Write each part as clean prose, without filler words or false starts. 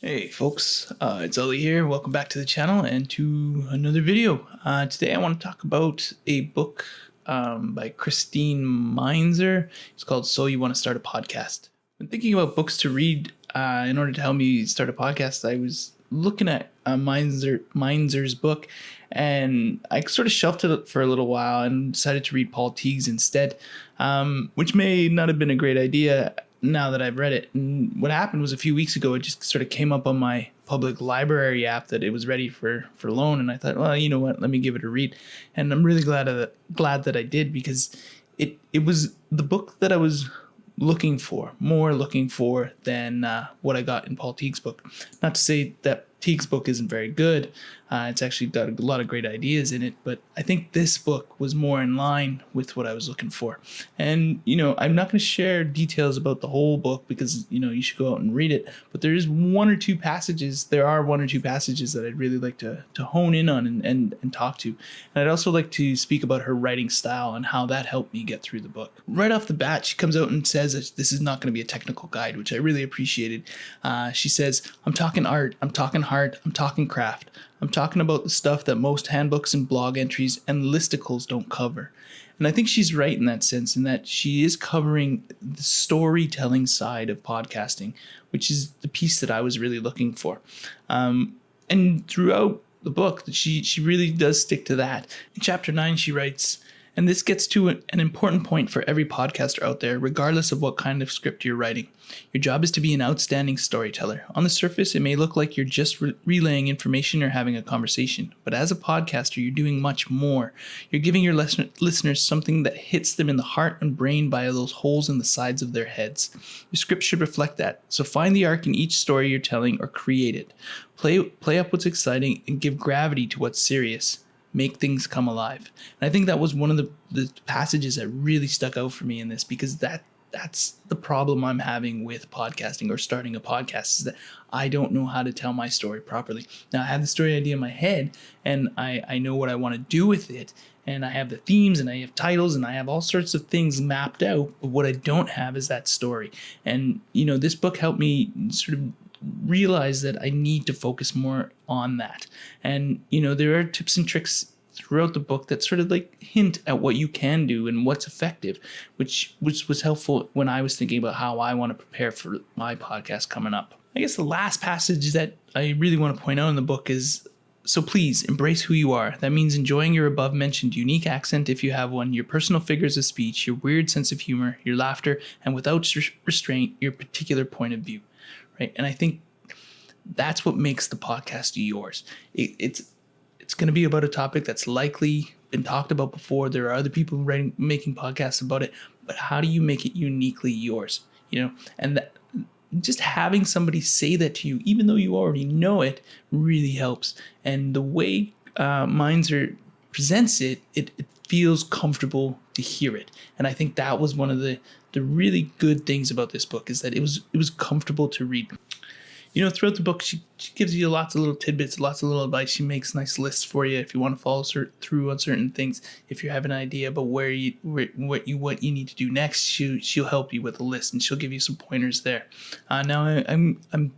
Hey folks, it's Ellie here. Welcome back to the channel and to another video. Today I want to talk about a book by Kristen Meinzer. It's called So You Want to Start a Podcast. When thinking about books to read in order to help me start a podcast, I was looking at Meinzer's book, and I sort of shelved it for a little while and decided to read Paul Teague's instead, which may not have been a great idea now that I've read it. And what happened was a few weeks ago, it just sort of came up on my public library app that it was ready for loan. And I thought, well, you know what, let me give it a read. And I'm really glad that I did, because it was the book that I was more looking for than what I got in Paul Teague's book. Not to say that Teague's book isn't very good. It's actually got a lot of great ideas in it, but I think this book was more in line with what I was looking for. And, I'm not going to share details about the whole book because, you should go out and read it, but there are one or two passages that I'd really like to hone in on and talk to. And I'd also like to speak about her writing style and how that helped me get through the book. Right off the bat, she comes out and says that this is not going to be a technical guide, which I really appreciated. She says, I'm talking art, I'm talking heart, I'm talking craft. I'm talking about the stuff that most handbooks and blog entries and listicles don't cover. And I think she's right in that sense, in that she is covering the storytelling side of podcasting, which is the piece that I was really looking for. And throughout the book, she really does stick to that. In chapter 9, she writes, and this gets to an important point for every podcaster out there, regardless of what kind of script you're writing. Your job is to be an outstanding storyteller. On the surface, it may look like you're just relaying information or having a conversation, but as a podcaster, you're doing much more. You're giving your listeners something that hits them in the heart and brain via those holes in the sides of their heads. Your script should reflect that, so find the arc in each story you're telling or create it. Play up what's exciting and give gravity to what's serious. Make things come alive. And I think that was one of the passages that really stuck out for me in this, because that's the problem I'm having with podcasting or starting a podcast, is that I don't know how to tell my story properly. Now, I have the story idea in my head, and I know what I want to do with it, and I have the themes, and I have titles, and I have all sorts of things mapped out, but what I don't have is that story. And, this book helped me sort of realize that I need to focus more on that. And, there are tips and tricks throughout the book that sort of like hint at what you can do and what's effective, which was helpful when I was thinking about how I want to prepare for my podcast coming up. I guess the last passage that I really want to point out in the book is, so please embrace who you are. That means enjoying your above mentioned unique accent if you have one, your personal figures of speech, your weird sense of humor, your laughter, and without restraint, your particular point of view. Right? And I think that's what makes the podcast yours. It's going to be about a topic that's likely been talked about before. There are other people making podcasts about it, but how do you make it uniquely yours? And just having somebody say that to you, even though you already know it, really helps. And the way Meinzer presents it feels comfortable to hear it. And I think that was one of the really good things about this book, is that it was comfortable to read. Throughout the book, she gives you lots of little tidbits, lots of little advice. She makes nice lists for you if you want to follow through on certain things. If you have an idea about what you need to do next, she'll help you with a list, and she'll give you some pointers there. Now I'm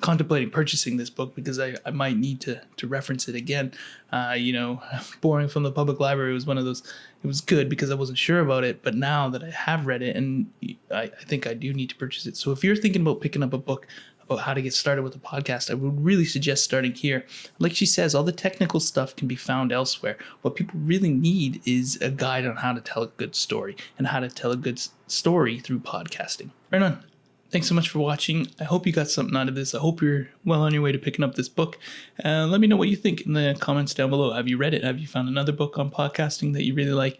contemplating purchasing this book because I might need to reference it again. Borrowing from the public library was one of those. It was good because I wasn't sure about it, but now that I have read it, and I think I do need to purchase it. So if you're thinking about picking up a book about how to get started with a podcast, I would really suggest starting here. Like she says, all the technical stuff can be found elsewhere. What people really need is a guide on how to tell a good story and how to tell a good story through podcasting. Right on. Thanks so much for watching. I hope you got something out of this. I hope you're well on your way to picking up this book. Let me know what you think in the comments down below. Have you read it? Have you found another book on podcasting that you really like?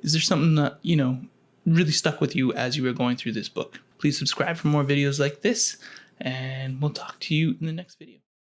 Is there something that, really stuck with you as you were going through this book? Please subscribe for more videos like this, and we'll talk to you in the next video.